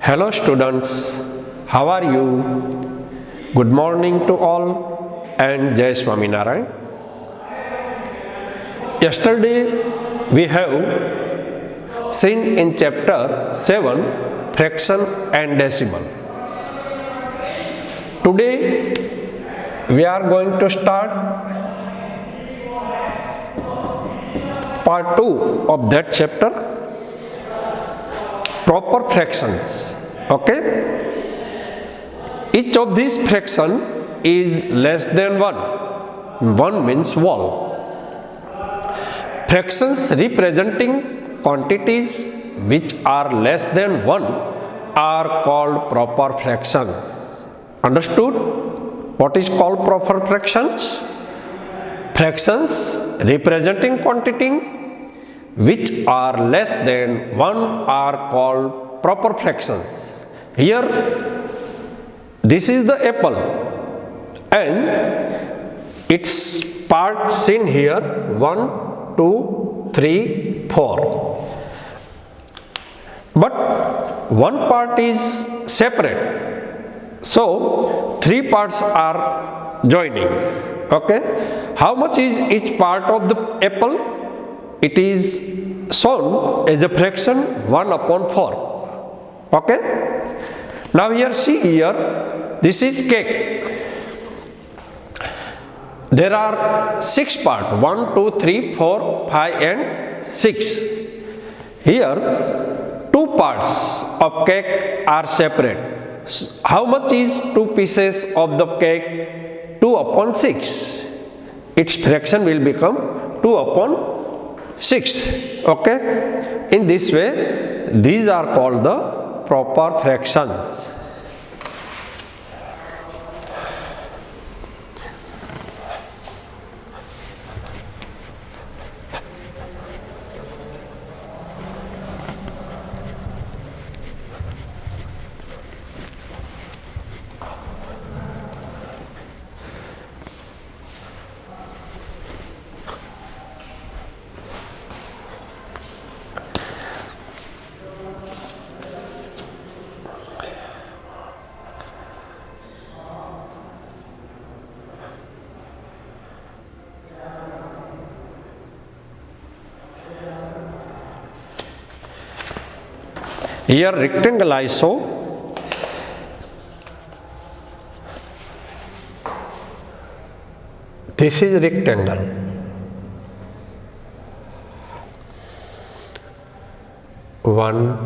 Hello students, how are you? Good morning to all and Jai Swaminarayan. Yesterday we have seen in chapter 7 fraction and decimal. Today we are going to start part 2 of that chapter, proper fractions. Okay, each of these fraction is less than 1 means whole. Fractions representing quantities which are less than 1 are called proper fractions. Understood what is called proper fractions? Fractions representing quantity which are less than 1 are called proper fractions. Here this is the apple and its parts seen here 1, 2, 3, 4. But one part is separate, so 3 parts are joining. Okay, how much is each part of the apple? It is shown as a fraction 1 upon 4. Okay, now here see here, this is cake. There are 6 parts, 1, 2, 3, 4, 5 and 6. Here 2 parts of cake are separate. How much is 2 pieces of the cake? 2 upon 6. Its fraction will become 2 upon 6. Okay, in this way these are called the proper fractions. Here rectangle I show. This is rectangle. One,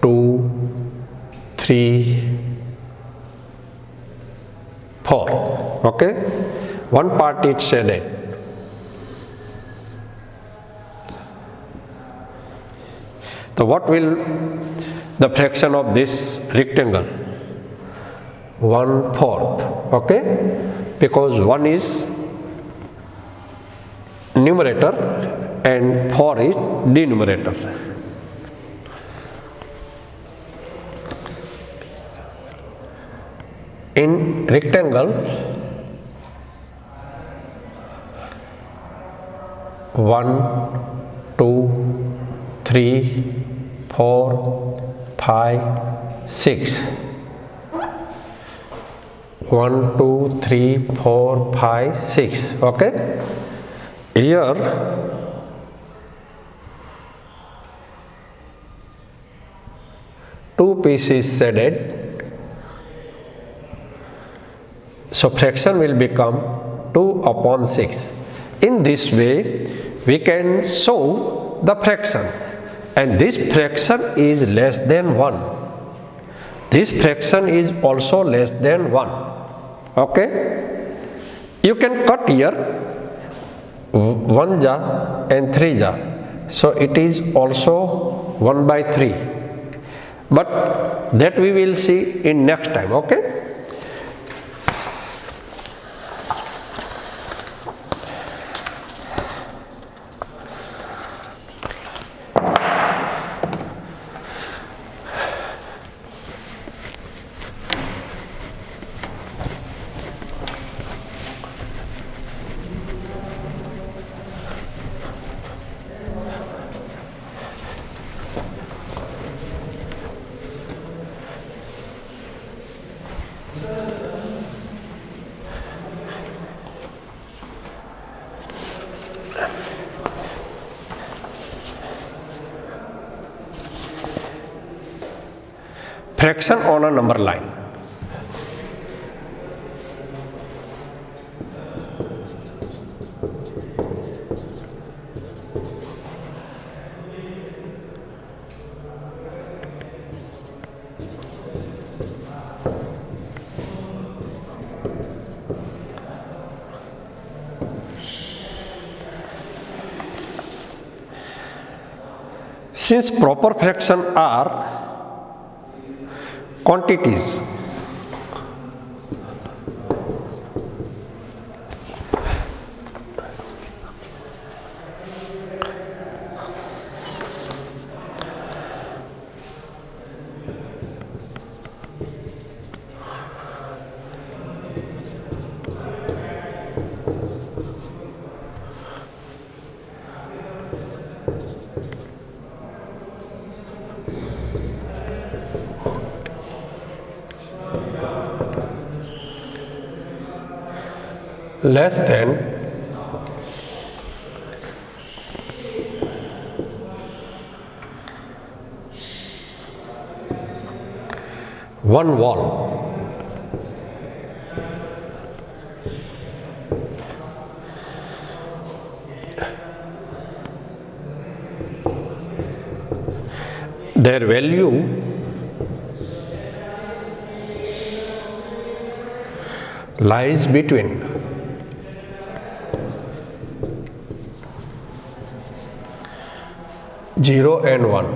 2, 3, 4. Okay, one part is shaded. So what will the fraction of this rectangle? 1/4. Okay, because 1 is numerator and 4 is denominator. In rectangle, 1, 2, 3, 4, 5, 6. 1, 2, 3, 4, 5, 6. Okay, here two pieces shaded, so fraction will become 2 upon 6. In this way we can show the fraction, and this fraction is less than 1. This fraction is also less than 1. Okay, you can cut here 1 ja and 3 ja, so it is also 1/3, but that we will see in next time. Okay, Fraction on a number line. Since proper fraction are quantities, less than one wall. Their value lies between 0 and 1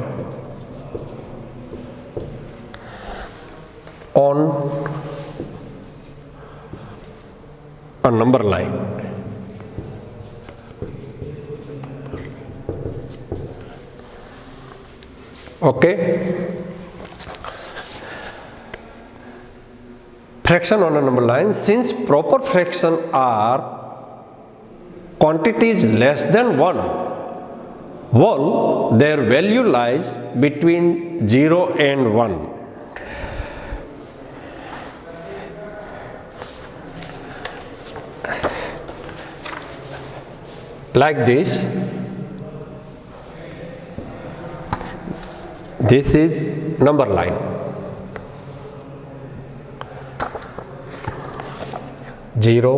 on a number line. Okay? Fraction on a number line. Since proper fraction are quantities less than 1 whole, their value lies between 0 and 1. Like this. This is number line. 0,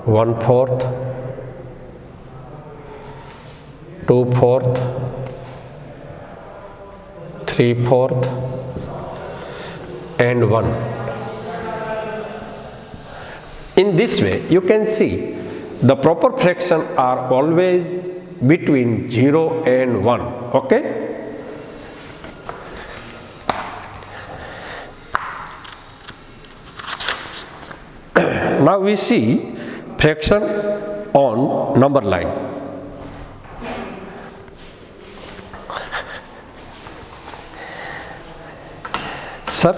1/4, 2/4, 3/4 and 1. In this way, you can see the proper fraction are always between 0 and 1. Okay? Now we see fraction on number line. Sir,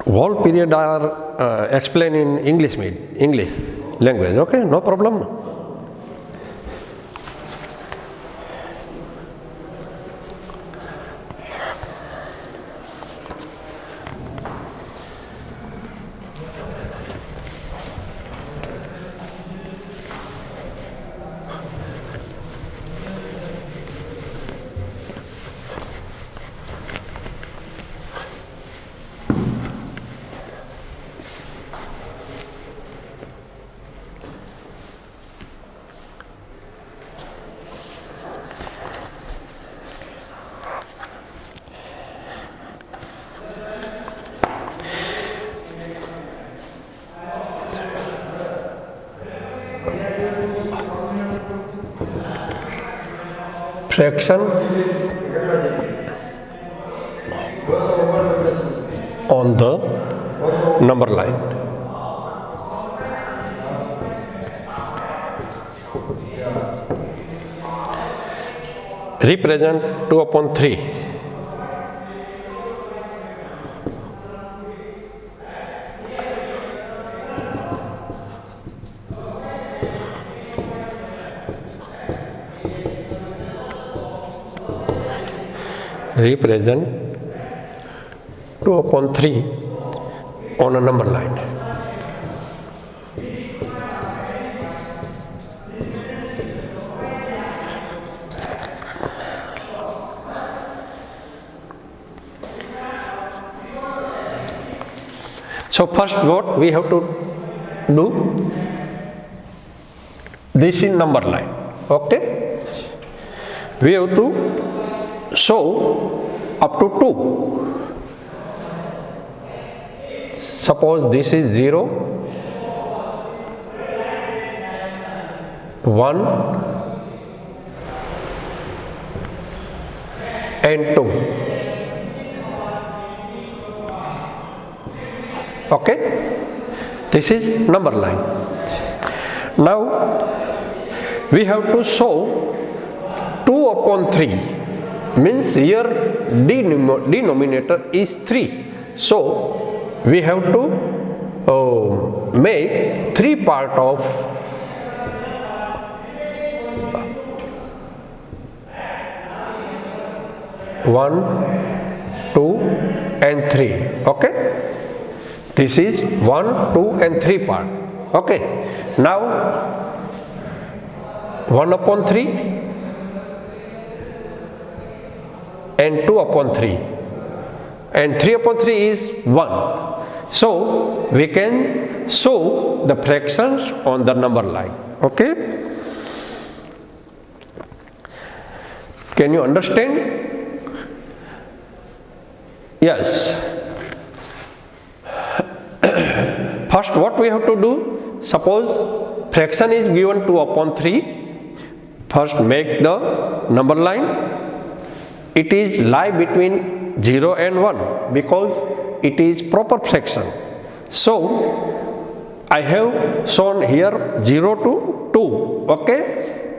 whole period are explained in English language. Okay, no problem. Fraction on the number line. Represent 2/3. represent 2 upon 3 on a number line. So first what we have to do, this is number line, okay. We have to show up to 2. Suppose this is 0, 1 and 2. Okay, this is number line. Now we have to show 2 upon 3, means here denominator is 3, so we have to make 3 part of 1, 2 and 3. Okay, this is 1, 2 and 3 part. Okay, now 1 upon 3 and 2 upon 3 and 3 upon 3 is 1. So we can show the fractions on the number line. Okay, can you understand? Yes. First what we have to do, suppose fraction is given 2 upon 3, first make the number line. It is lie between 0 and 1 because it is proper fraction. So I have shown here 0 to 2, okay,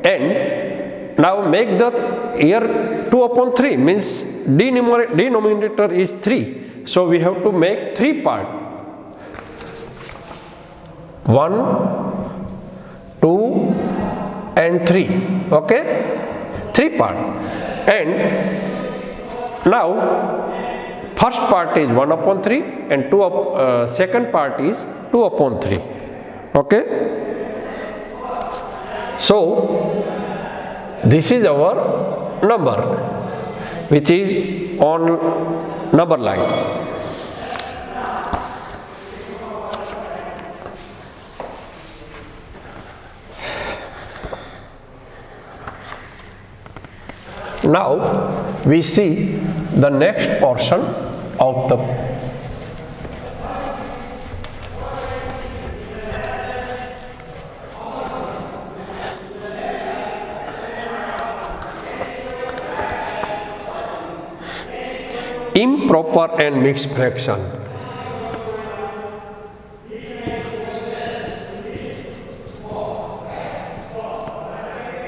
and now make the here 2 upon 3 means denominator is 3, so we have to make 3 part, 1, 2 and 3, okay, 3 part. And now first part is 1 upon 3 and second part is 2 upon 3. Okay, so this is our number which is on number line. Now we see the next portion of the improper and mixed fraction.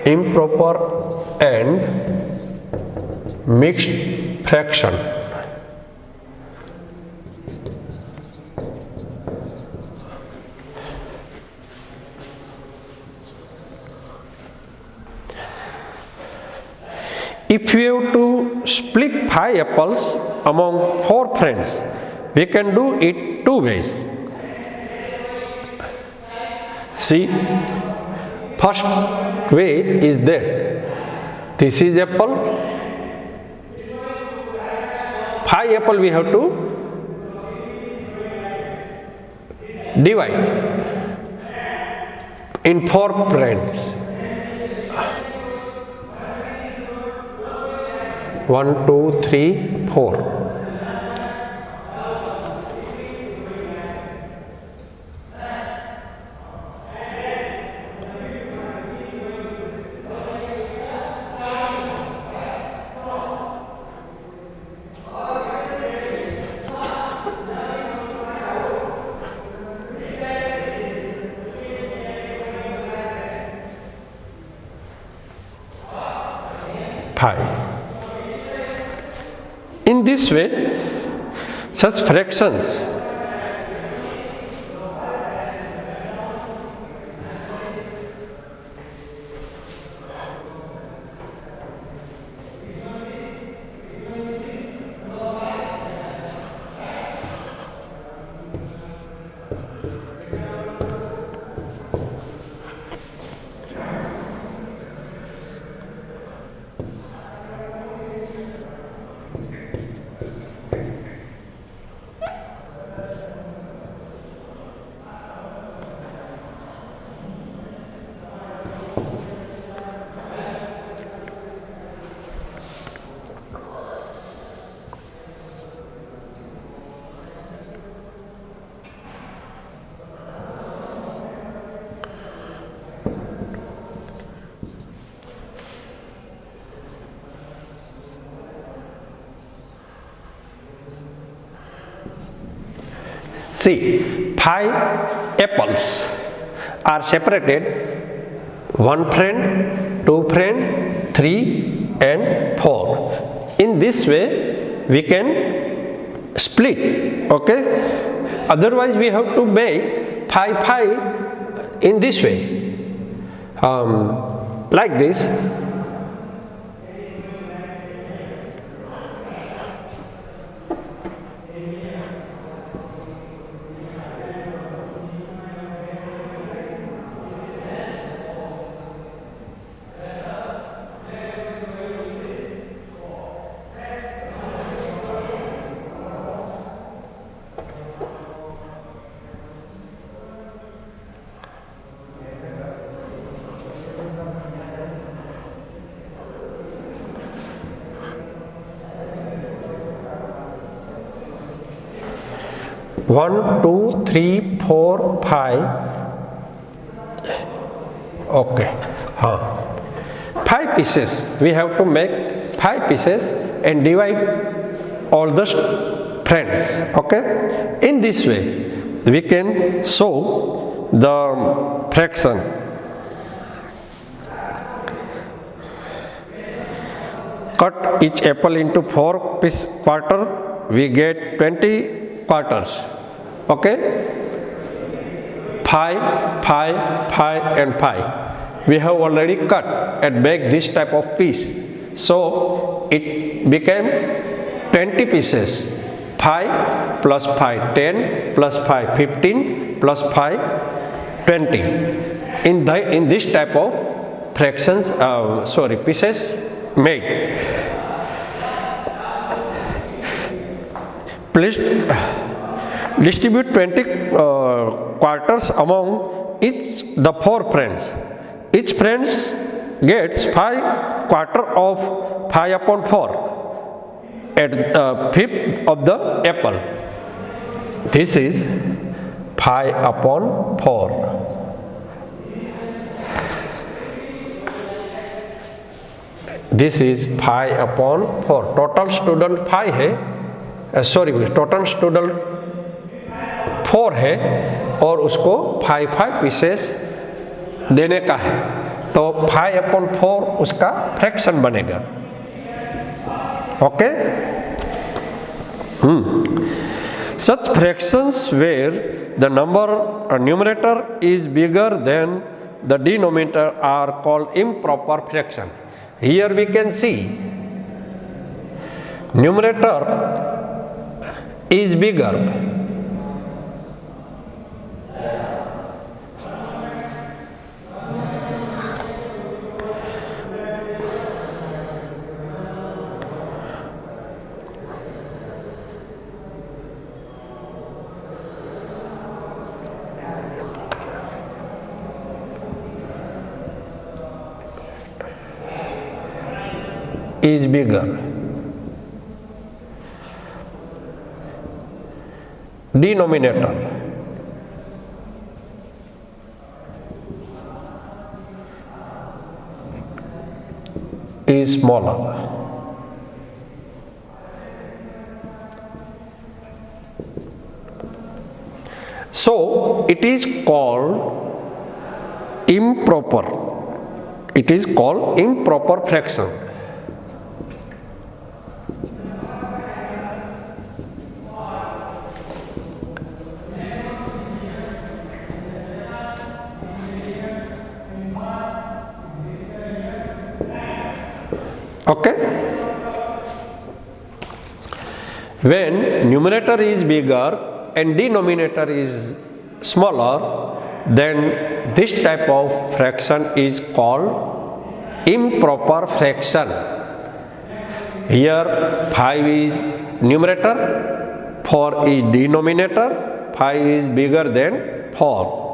Improper and mixed fraction. If we have to split 5 apples among 4 friends, we can do it 2 ways. See, first way is that this is apple, 5 apple we have to divide in 4 friends. 1, 2, 3, 4. In this way, such fractions See, 5 apples are separated, 1 friend, 2 friend, 3 and 4. In this way we can split, okay? Otherwise we have to make 5 in this way, like this. One, two, three, 4, 5. Okay. 5 pieces. We have to make 5 pieces and divide all the friends. Okay. In this way, we can show the fraction. Cut each apple into 4 piece quarter. We get 20 quarters. Okay, 5, 5, 5 and 5. We have already cut and make this type of piece. So it became 20 pieces. 5 plus 5, 10 plus 5, 15 plus 5, 20. In this type of fractions, pieces made. Please distribute 20 quarters among the 4 friends. Each friends gets 5 quarter of 5 upon 4 at fifth of the apple. This is 5 upon 4. This is 5 upon 4. Total student 5 है, total student 4 है और उसको 5 pieces देने का है, तो 5/4 उसका fraction बनेगा. Okay. Such fractions where the numerator is bigger than the denominator are called improper fraction. Here we can see numerator is bigger. Is bigger. Denominator is smaller. So it is called improper. It is called improper fraction. Okay. When numerator is bigger and denominator is smaller, then this type of fraction is called improper fraction. Here 5 is numerator, 4 is denominator, 5 is bigger than 4.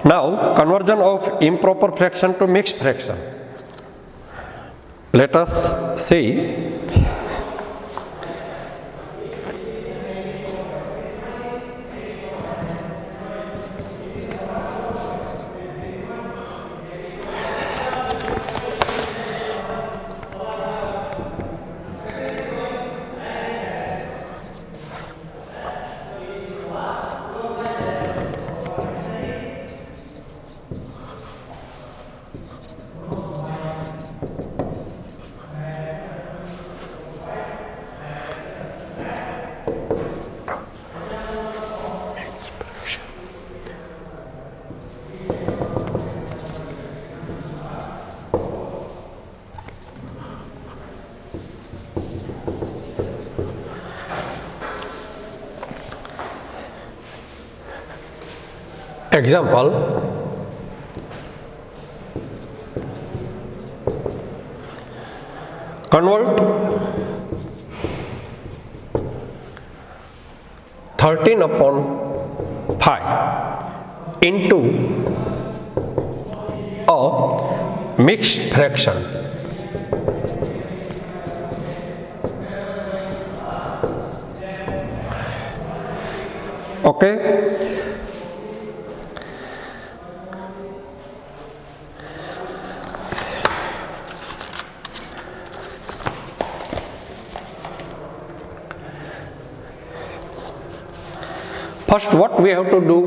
Now conversion of improper fraction to mixed fraction. Let us see. Example, convert 13 upon 5 into a mixed fraction. Okay. First, what we have to do?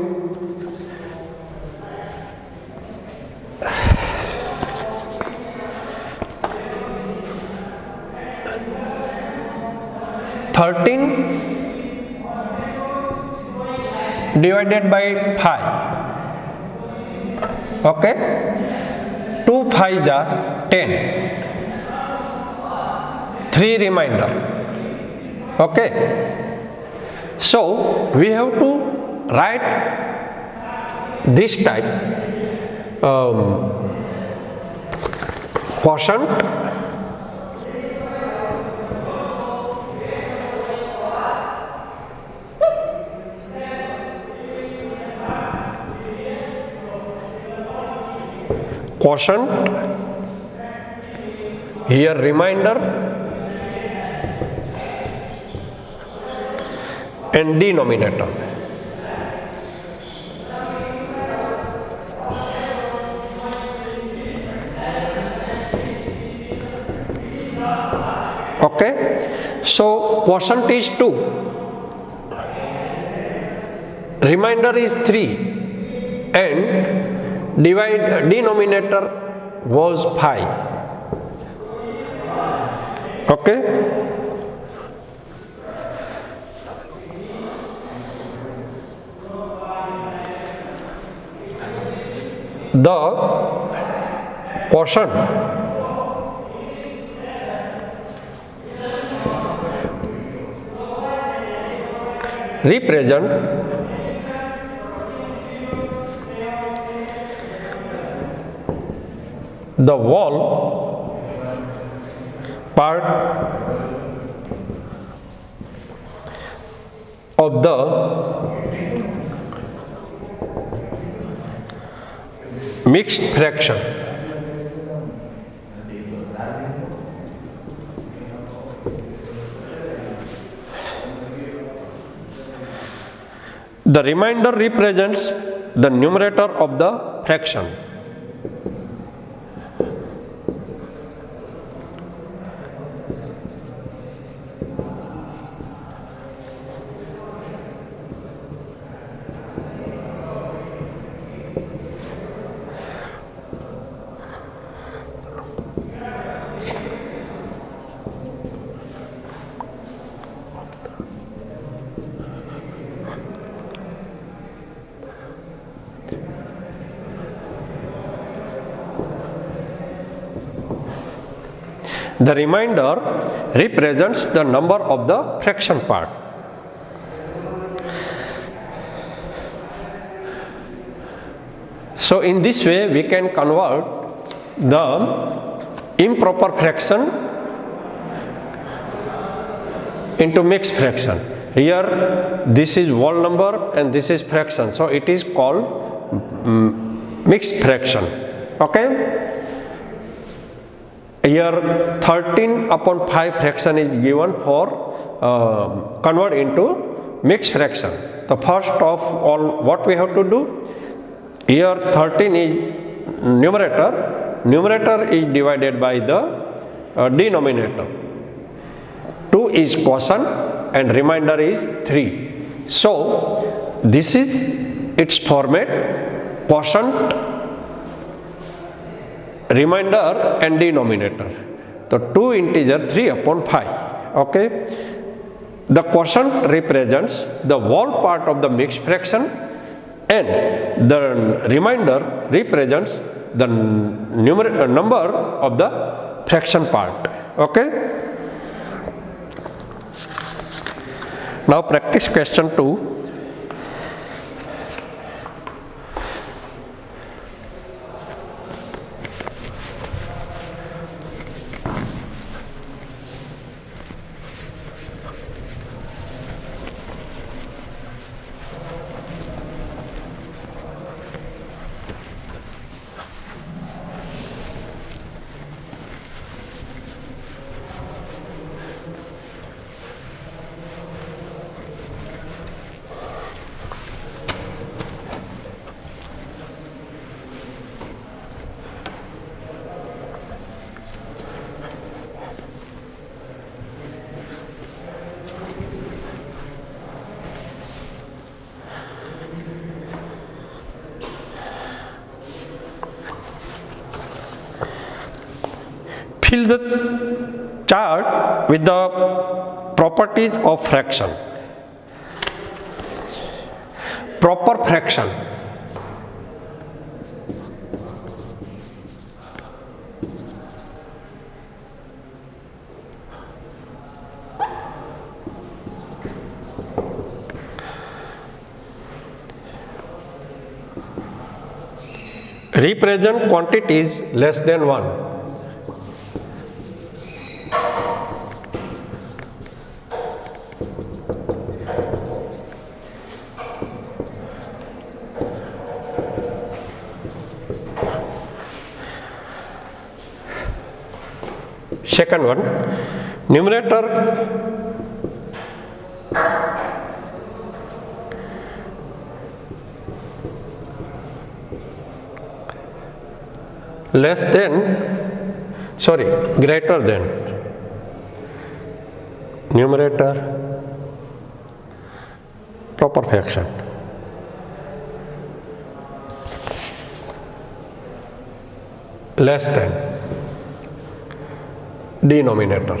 (13) divided by 5. Okay. 2 5 ja 10. 3 remainder. Okay. So we have to write this type quotient here remainder and denominator. Okay, so quotient is 2, remainder is 3 and denominator was 5. Okay. The quotient represent the whole part of the mixed fraction. The remainder represents the numerator of the fraction. The remainder represents the number of the fraction part. So in this way we can convert the improper fraction into mixed fraction. Here this is whole number and this is fraction, so it is called mixed fraction. Okay, here 13 upon 5 fraction is given for convert into mixed fraction. The first of all, what we have to do, here 13 is numerator is divided by the denominator. 2 is quotient and remainder is 3. So this is its format: quotient, remainder and denominator. So 2 integer 3 upon 5. Okay, the quotient represents the whole part of the mixed fraction and the remainder represents the number of the fraction part. Okay, now practice question 2. Fill the chart with the properties of fraction. Proper fraction. Represent quantities less than 1. Second one, numerator greater than numerator proper fraction. Less than denominator.